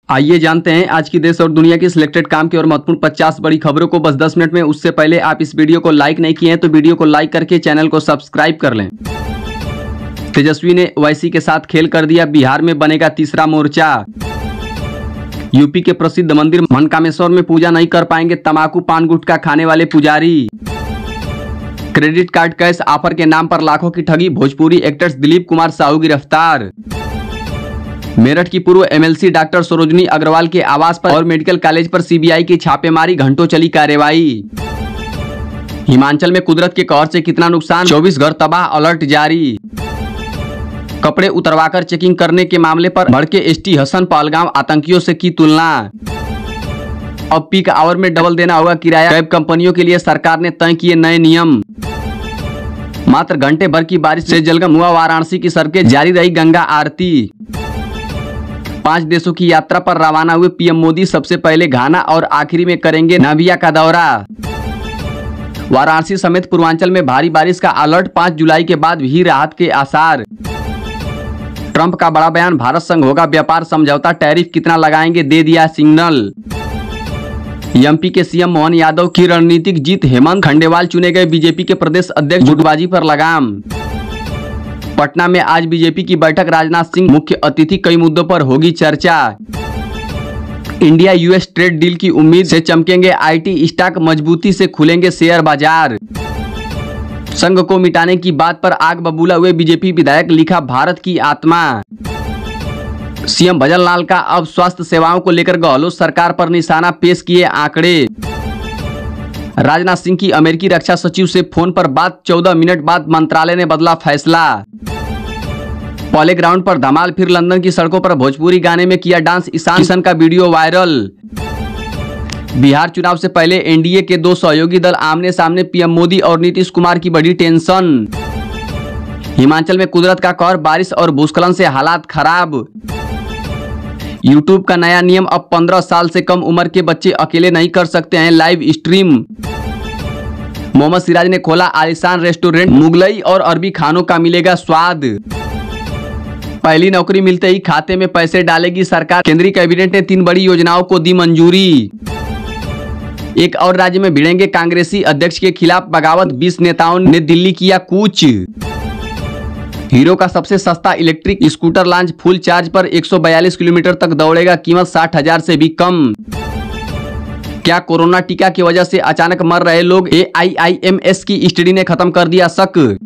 आइए जानते हैं आज की देश और दुनिया की सिलेक्टेड काम की और महत्वपूर्ण 50 बड़ी खबरों को बस 10 मिनट में। उससे पहले आप इस वीडियो को लाइक नहीं किए हैं तो वीडियो को लाइक करके चैनल को सब्सक्राइब कर लें। तेजस्वी ने ओवैसी के साथ खेल कर दिया, बिहार में बनेगा तीसरा मोर्चा। यूपी के प्रसिद्ध मंदिर मनकामेश्वर में पूजा नहीं कर पाएंगे तंबाकू पान गुटखा खाने वाले पुजारी। क्रेडिट कार्ड कैश ऑफर के नाम पर लाखों की ठगी, भोजपुरी एक्टर्स दिलीप कुमार साहू गिरफ्तार। मेरठ की पूर्व एमएलसी डॉक्टर सरोजनी अग्रवाल के आवास पर और मेडिकल कॉलेज पर सीबीआई की छापेमारी, घंटों चली कार्रवाई। हिमाचल में कुदरत के कहर से कितना नुकसान, 24 घर तबाह, अलर्ट जारी। कपड़े उतरवाकर चेकिंग करने के मामले पर भड़के एसटी हसन, पहलगाम आतंकियों से की तुलना। अब पीक आवर में डबल देना होगा किराया, कैब कंपनियों के लिए सरकार ने तय किए नए नियम। मात्र घंटे भर की बारिश से जलगम हुआ वाराणसी की सड़कें, जारी रही गंगा आरती। 5 देशों की यात्रा पर रवाना हुए पीएम मोदी सबसे पहले घाना और आखिरी में करेंगे नामिबिया का दौरा। वाराणसी समेत पूर्वांचल में भारी बारिश का अलर्ट, 5 जुलाई के बाद भी राहत के आसार। ट्रंप का बड़ा बयान, भारत संग होगा व्यापार समझौता, टैरिफ कितना लगाएंगे दे दिया सिग्नल। एमपी के सीएम मोहन यादव की रणनीतिक जीत, हेमंत खंडेवाल चुने गए बीजेपी के प्रदेश अध्यक्ष, गुटबाजी पर लगाम। पटना में आज बीजेपी की बैठक, राजनाथ सिंह मुख्य अतिथि, कई मुद्दों पर होगी चर्चा। इंडिया यूएस ट्रेड डील की उम्मीद से चमकेंगे आईटी स्टॉक, मजबूती से खुलेंगे शेयर बाजार। संघ को मिटाने की बात पर आग बबूला हुए बीजेपी विधायक, लिखा भारत की आत्मा। सीएम भजन लाल का अब स्वास्थ्य सेवाओं को लेकर गहलोत सरकार पर निशाना, पेश किए आंकड़े। राजनाथ सिंह की अमेरिकी रक्षा सचिव से फोन पर बात, 14 मिनट बाद मंत्रालय ने बदला फैसला। पॉले ग्राउंड पर धमाल, फिर लंदन की सड़कों पर भोजपुरी गाने में किया डांस, ईशान किशन का वीडियो वायरल। बिहार चुनाव से पहले एनडीए के 2 सहयोगी दल आमने सामने, पीएम मोदी और नीतीश कुमार की बड़ी टेंशन। हिमाचल में कुदरत का कहर, बारिश और भूस्खलन से हालात खराब। यूट्यूब का नया नियम, अब 15 साल से कम उम्र के बच्चे अकेले नहीं कर सकते हैं लाइव स्ट्रीम। मोहम्मद सिराज ने खोला आलीशान रेस्टोरेंट, मुगलई और अरबी खानों का मिलेगा स्वाद। पहली नौकरी मिलते ही खाते में पैसे डालेगी सरकार, केंद्रीय कैबिनेट ने 3 बड़ी योजनाओं को दी मंजूरी। एक और राज्य में भिड़ेंगे कांग्रेसी अध्यक्ष के खिलाफ बगावत, 20 नेताओं ने दिल्ली किया कूच। हीरो का सबसे सस्ता electric scooter launch, full charge पर 142 किलोमीटर तक दौड़ेगा, कीमत 60,000 से भी कम। क्या कोरोना टीका की वजह से अचानक मर रहे लोग, AIIMS की स्टडी ने खत्म कर दिया शक।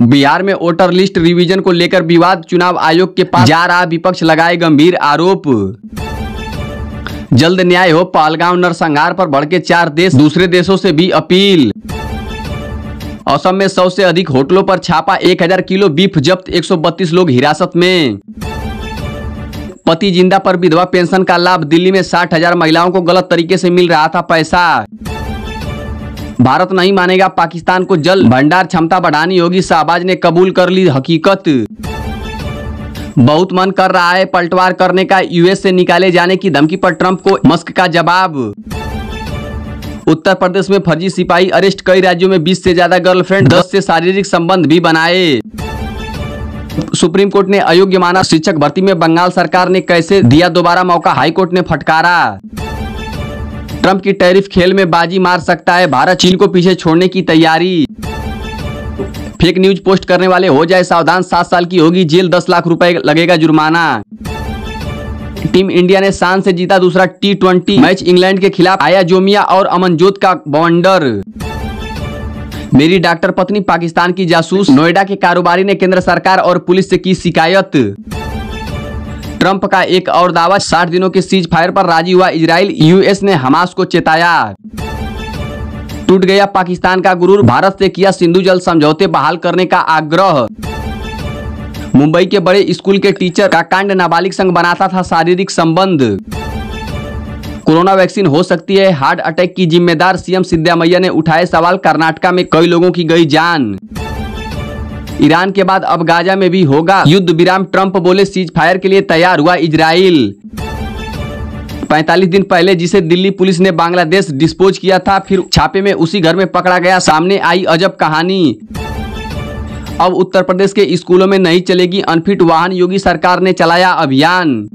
बिहार में वोटर लिस्ट रिवीजन को लेकर विवाद, चुनाव आयोग के पास जा रहा विपक्ष, लगाए गंभीर आरोप। जल्द न्याय हो, पहलगाम नरसंहार पर भड़के 4 देश, दूसरे देशों से भी अपील। असम में 100 से अधिक होटलों पर छापा, 1000 किलो बीफ जब्त, 132 लोग हिरासत में। पति जिंदा पर विधवा पेंशन का लाभ, दिल्ली में 60,000 महिलाओं को गलत तरीके से मिल रहा था पैसा। भारत नहीं मानेगा पाकिस्तान को, जल भंडार क्षमता बढ़ानी होगी, शाहबाज ने कबूल कर ली हकीकत। बहुत मन कर रहा है पलटवार करने का, यूएस से निकाले जाने की धमकी पर ट्रंप को मस्क का जवाब। उत्तर प्रदेश में फर्जी सिपाही अरेस्ट, कई राज्यों में 20 से ज्यादा गर्लफ्रेंड, 10 से शारीरिक संबंध भी बनाए। सुप्रीम कोर्ट ने अयोग्य माना शिक्षक भर्ती में, बंगाल सरकार ने कैसे दिया दोबारा मौका, हाई कोर्ट ने फटकारा। ट्रंप की टैरिफ खेल में बाजी मार सकता है भारत, चीन को पीछे छोड़ने की तैयारी। फेक न्यूज पोस्ट करने वाले हो जाए सावधान, 7 साल की होगी जेल, 10 लाख रुपए लगेगा जुर्माना। टीम इंडिया ने शान से जीता दूसरा T20 मैच इंग्लैंड के खिलाफ, आया जोमिया और अमनजोत का बवंडर। मेरी डॉक्टर पत्नी पाकिस्तान की जासूस, नोएडा के कारोबारी ने केंद्र सरकार और पुलिस से की शिकायत। ट्रंप का एक और दावा, 60 दिनों के सीज फायर पर राजी हुआ इजराइल, यूएस ने हमास को चेताया। टूट गया पाकिस्तान का गुरूर, भारत से किया सिंधु जल समझौते बहाल करने का आग्रह। मुंबई के बड़े स्कूल के टीचर का कांड, नाबालिग संग बनाता था शारीरिक संबंध। कोरोना वैक्सीन हो सकती है हार्ट अटैक की जिम्मेदार, सीएम सिद्धारमैया ने उठाए सवाल, कर्नाटका में कई लोगों की गई जान। ईरान के बाद अब गाजा में भी होगा युद्ध विराम, ट्रंप बोले सीज फायर के लिए तैयार हुआ इजराइल। 45 दिन पहले जिसे दिल्ली पुलिस ने बांग्लादेश डिस्पोज किया था, फिर छापे में उसी घर में पकड़ा गया, सामने आई अजब कहानी। अब उत्तर प्रदेश के स्कूलों में नहीं चलेगी अनफिट वाहन, योगी सरकार ने चलाया अभियान।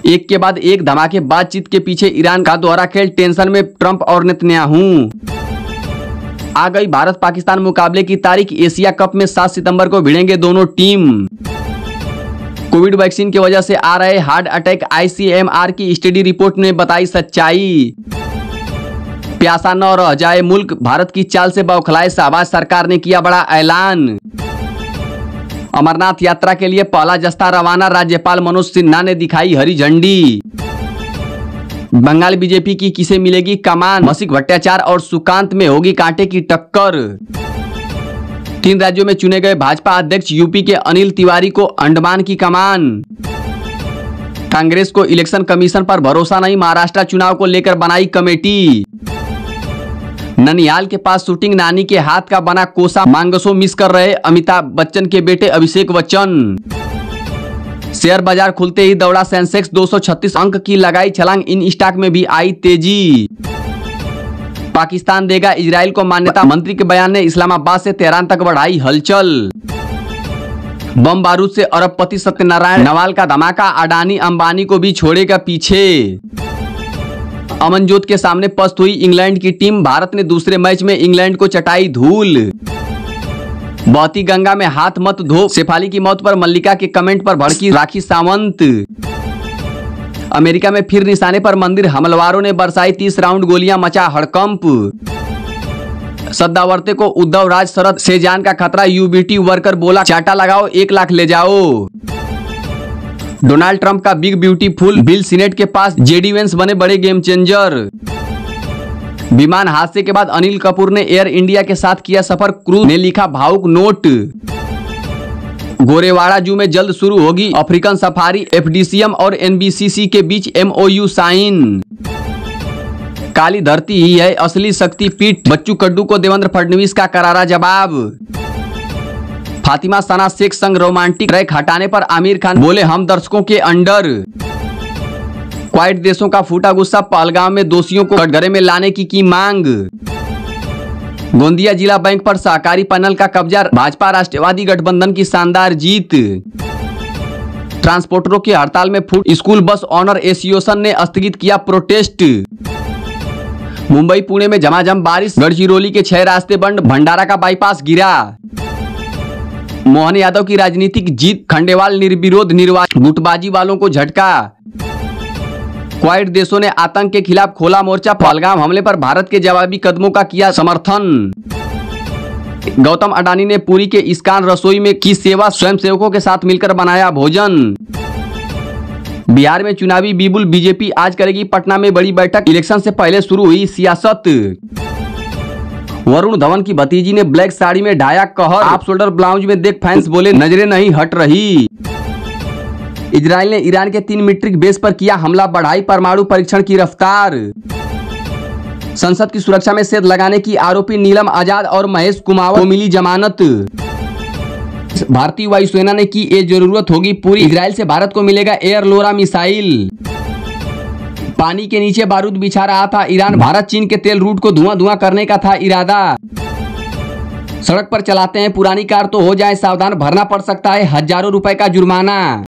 एक के बाद एक धमाके बातचीत के पीछे ईरान का दोहरा खेल, टेंशन में ट्रंप और नेतन्याहू। आ गई भारत पाकिस्तान मुकाबले की तारीख, एशिया कप में 7 सितंबर को भिड़ेंगे दोनों टीम। कोविड वैक्सीन की वजह से आ रहे हार्ट अटैक, ICMR की स्टडी रिपोर्ट ने बताई सच्चाई। प्यासा न रह जाए मुल्क, भारत की चाल से बौखलाए शहबाज सरकार ने किया बड़ा ऐलान। अमरनाथ यात्रा के लिए पहला जस्ता रवाना, राज्यपाल मनोज सिन्हा ने दिखाई हरी झंडी। बंगाल बीजेपी की किसे मिलेगी कमान, मौसिक भट्टाचार्य और सुकांत में होगी कांटे की टक्कर। 3 राज्यों में चुने गए भाजपा अध्यक्ष, यूपी के अनिल तिवारी को अंडमान की कमान। कांग्रेस को इलेक्शन कमीशन पर भरोसा नहीं, महाराष्ट्र चुनाव को लेकर बनाई कमेटी। ननिहाल के पास शूटिंग, नानी के हाथ का बना कोसा मांगसो मिस कर रहे अमिताभ बच्चन के बेटे अभिषेक बच्चन। शेयर बाजार खुलते ही दौड़ा सेंसेक्स, 236 अंक की लगाई छलांग, इन स्टॉक में भी आई तेजी। पाकिस्तान देगा इजराइल को मान्यता, मंत्री के बयान ने इस्लामाबाद से तेहरान तक बढ़ाई हलचल। बम बारूद से अरबपति सत्यनारायण नवाल का धमाका, अडानी अंबानी को भी छोड़ेगा पीछे। अमनजोत के सामने पस्त हुई इंग्लैंड की टीम, भारत ने दूसरे मैच में इंग्लैंड को चटाई धूल। बहती गंगा में हाथ मत धो, शेफाली की मौत पर मल्लिका के कमेंट पर भड़की राखी सावंत। अमेरिका में फिर निशाने पर मंदिर, हमलवारों ने बरसाई 30 राउंड गोलियां, मचा हड़कंप। सद्दावर्ते को उद्धव राज शरद से जान का खतरा, यूबीटी वर्कर बोला चाटा लगाओ 1 लाख ले जाओ। डोनाल्ड ट्रंप का बिग ब्यूटीफुल बिल सीनेट के पास, जेडी वेंस बने बड़े गेम चेंजर। विमान हादसे के बाद अनिल कपूर ने एयर इंडिया के साथ किया सफर, क्रूज ने लिखा भावुक नोट। गोरेवाड़ा जू में जल्द शुरू होगी अफ्रीकन सफारी, FDCM और NBCC के बीच MOU साइन। काली धरती ही है असली शक्ति पीठ, बच्चू कड्डू को देवेंद्र फडणवीस का करारा जवाब। फातिमा सना शेख संग रोमांटिक ट्रैक हटाने पर आमिर खान बोले हम दर्शकों के अंडर। क्वाइट देशों का फूटा गुस्सा, पहलगाम में दोषियों को कटघरे में लाने की मांग। गोंदिया जिला बैंक पर सहकारी पैनल का कब्जा, भाजपा राष्ट्रवादी गठबंधन की शानदार जीत। ट्रांसपोर्टरों की हड़ताल में फूट, स्कूल बस ऑनर एसोसिएशन ने स्थगित किया प्रोटेस्ट। मुंबई पुणे में झमाझम बारिश, गढ़चिरौली के 6 रास्ते बंद, भंडारा का बाईपास गिरा। मोहन यादव की राजनीतिक जीत, खंडेवाल निर्विरोध निर्वाचन, गुटबाजी वालों को झटका। क्वाइट देशों ने आतंक के खिलाफ खोला मोर्चा, पहलगाम हमले पर भारत के जवाबी कदमों का किया समर्थन। गौतम अडानी ने पुरी के इस्कान रसोई में की सेवा, स्वयंसेवकों के साथ मिलकर बनाया भोजन। बिहार में चुनावी बिगुल, बीजेपी आज करेगी पटना में बड़ी बैठक, इलेक्शन से पहले शुरू हुई सियासत। वरुण धवन की भतीजी ने ब्लैक साड़ी में ढाया कहर, हाफ शोल्डर ब्लाउज में देख फैंस बोले नजरें नहीं हट रही। इजराइल ने ईरान के 3 मीट्रिक बेस पर किया हमला, बढ़ाई परमाणु परीक्षण की रफ्तार। संसद की सुरक्षा में सेध लगाने की आरोपी नीलम आजाद और महेश कुमावत को मिली जमानत। भारतीय वायुसेना ने की ये जरूरत होगी पूरी, इजराइल से भारत को मिलेगा एयर लोरा मिसाइल। पानी के नीचे बारूद बिछा रहा था ईरान, भारत चीन के तेल रूट को धुआं करने का था इरादा। सड़क पर चलाते हैं पुरानी कार तो हो जाए सावधान, भरना पड़ सकता है हजारों रुपए का जुर्माना।